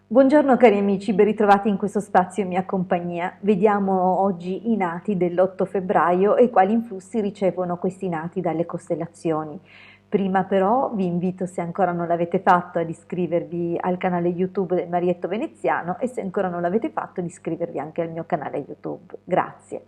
Buongiorno cari amici, ben ritrovati in questo spazio in mia compagnia. Vediamo oggi i nati dell'8 febbraio e quali influssi ricevono questi nati dalle costellazioni. Prima però vi invito, se ancora non l'avete fatto, ad iscrivervi al canale YouTube del Marietto Veneziano e se ancora non l'avete fatto, ad iscrivervi anche al mio canale YouTube. Grazie.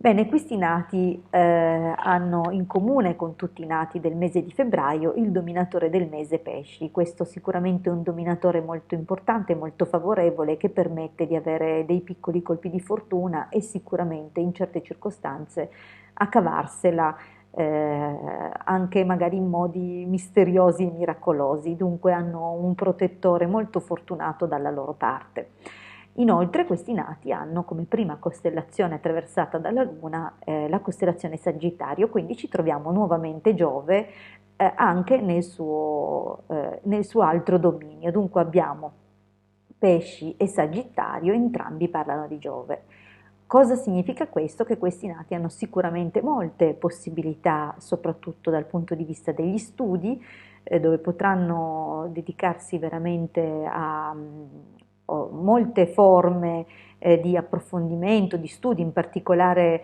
Bene, questi nati hanno in comune con tutti i nati del mese di febbraio il dominatore del mese Pesci. Questo sicuramente è un dominatore molto importante, molto favorevole, che permette di avere dei piccoli colpi di fortuna e sicuramente in certe circostanze a cavarsela anche magari in modi misteriosi e miracolosi. Dunque hanno un protettore molto fortunato dalla loro parte. Inoltre questi nati hanno come prima costellazione attraversata dalla Luna la costellazione Sagittario, quindi ci troviamo nuovamente Giove anche nel suo altro dominio. Dunque abbiamo Pesci e Sagittario, entrambi parlano di Giove. Cosa significa questo? Che questi nati hanno sicuramente molte possibilità, soprattutto dal punto di vista degli studi, dove potranno dedicarsi veramente a molte forme di approfondimento, di studi, in particolare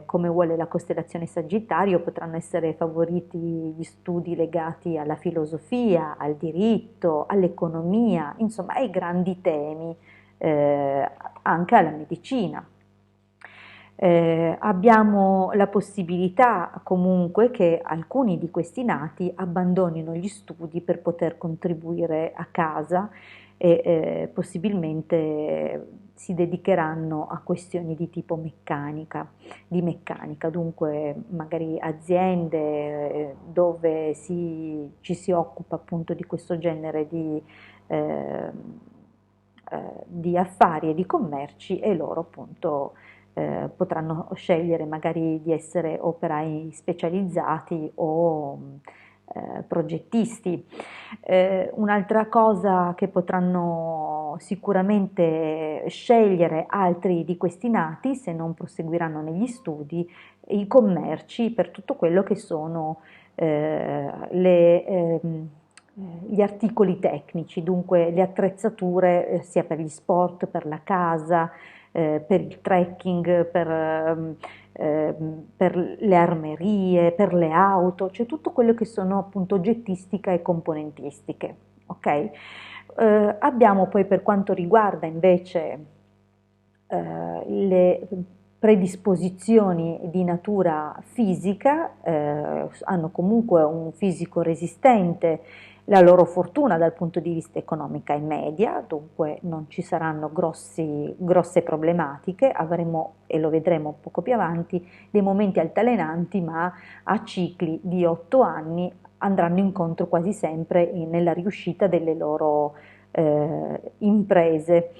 come vuole la costellazione Sagittario, potranno essere favoriti gli studi legati alla filosofia, al diritto, all'economia, insomma ai grandi temi, anche alla medicina. Abbiamo la possibilità comunque che alcuni di questi nati abbandonino gli studi per poter contribuire a casa e possibilmente si dedicheranno a questioni di tipo meccanica, dunque magari aziende dove ci si occupa appunto di questo genere eh, di affari e di commerci e loro appunto potranno scegliere magari di essere operai specializzati o progettisti. Un'altra cosa che potranno sicuramente scegliere altri di questi nati, se non proseguiranno negli studi, i commerci per tutto quello che sono gli articoli tecnici, dunque le attrezzature sia per gli sport, per la casa, per il trekking, per le armerie, per le auto, cioè tutto quello che sono appunto oggettistica e componentistiche. Okay? Abbiamo poi per quanto riguarda invece le predisposizioni di natura fisica, hanno comunque un fisico resistente, la loro fortuna dal punto di vista economico è media, dunque non ci saranno grosse problematiche, avremo, e lo vedremo poco più avanti, dei momenti altalenanti, ma a cicli di 8 anni andranno incontro quasi sempre nella riuscita delle loro imprese.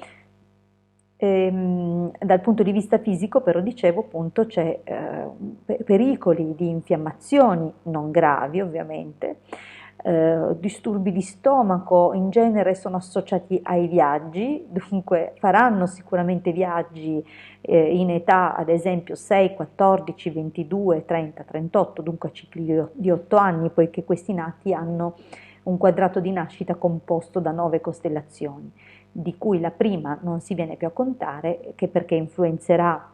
Dal punto di vista fisico, però, dicevo appunto, c'è pericoli di infiammazioni non gravi, ovviamente, disturbi di stomaco in genere sono associati ai viaggi, dunque faranno sicuramente viaggi in età ad esempio 6, 14, 22, 30, 38, dunque a cicli di 8 anni, poiché questi nati hanno un quadrato di nascita composto da 9 costellazioni, di cui la prima non si viene più a contare, che perché influenzerà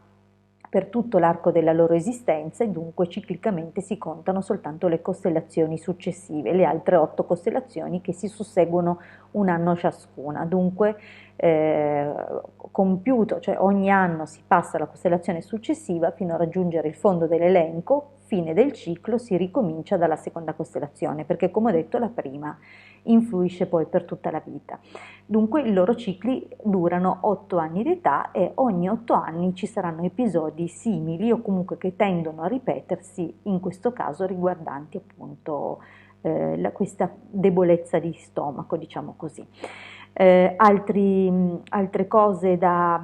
per tutto l'arco della loro esistenza e dunque ciclicamente si contano soltanto le costellazioni successive, le altre 8 costellazioni che si susseguono un anno ciascuna. Dunque compiuto, cioè ogni anno si passa alla costellazione successiva fino a raggiungere il fondo dell'elenco, fine del ciclo, si ricomincia dalla seconda costellazione, perché come ho detto la prima influisce poi per tutta la vita. Dunque i loro cicli durano 8 anni d'età e ogni 8 anni ci saranno episodi simili o comunque che tendono a ripetersi, in questo caso riguardanti appunto questa debolezza di stomaco, diciamo così. Altre cose da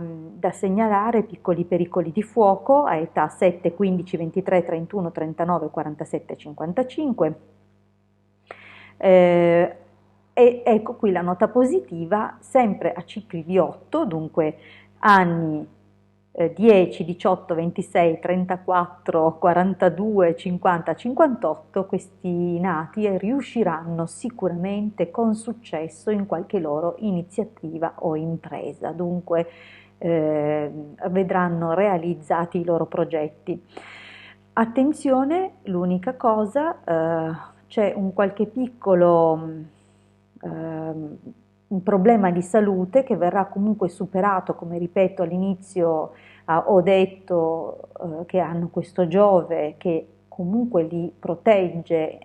segnalare, piccoli pericoli di fuoco a età 7, 15, 23, 31, 39, 47, 55. E ecco qui la nota positiva, sempre a cicli di 8, dunque anni 10, 18, 26, 34, 42, 50, 58, questi nati riusciranno sicuramente con successo in qualche loro iniziativa o impresa, dunque vedranno realizzati i loro progetti. Attenzione, l'unica cosa, c'è un qualche piccolo un problema di salute che verrà comunque superato, come ripeto all'inizio ho detto che hanno questo Giove che comunque li protegge,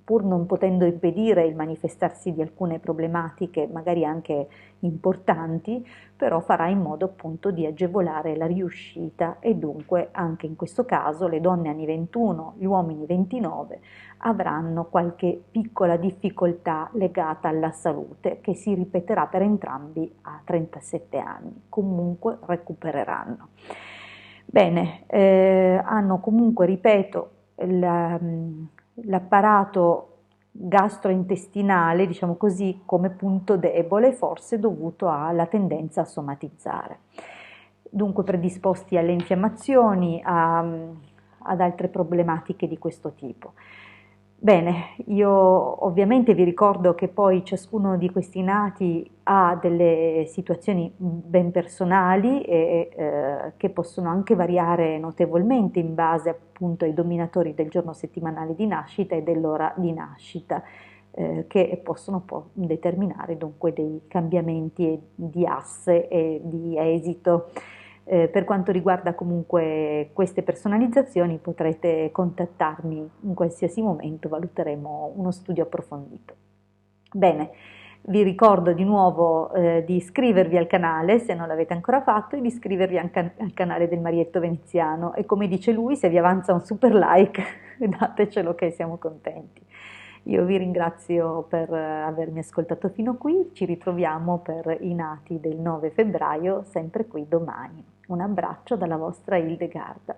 pur non potendo impedire il manifestarsi di alcune problematiche, magari anche importanti, però farà in modo appunto di agevolare la riuscita e dunque anche in questo caso le donne anni 21, gli uomini 29 avranno qualche piccola difficoltà legata alla salute che si ripeterà per entrambi a 37 anni, comunque recupereranno. Bene, hanno comunque, ripeto, l'apparato gastrointestinale, diciamo così, come punto debole, forse dovuto alla tendenza a somatizzare. Dunque predisposti alle infiammazioni, ad altre problematiche di questo tipo. Bene, io ovviamente vi ricordo che poi ciascuno di questi nati ha delle situazioni ben personali e che possono anche variare notevolmente in base appunto ai dominatori del giorno settimanale di nascita e dell'ora di nascita, che possono determinare dunque dei cambiamenti di asse e di esito. Per quanto riguarda comunque queste personalizzazioni potrete contattarmi in qualsiasi momento, valuteremo uno studio approfondito. Bene, vi ricordo di nuovo di iscrivervi al canale se non l'avete ancora fatto e di iscrivervi anche al canale del Marietto Veneziano e come dice lui, se vi avanza un super like datecelo che siamo contenti. Io vi ringrazio per avermi ascoltato fino qui, ci ritroviamo per i nati del 9 febbraio, sempre qui domani. Un abbraccio dalla vostra Hildegarda.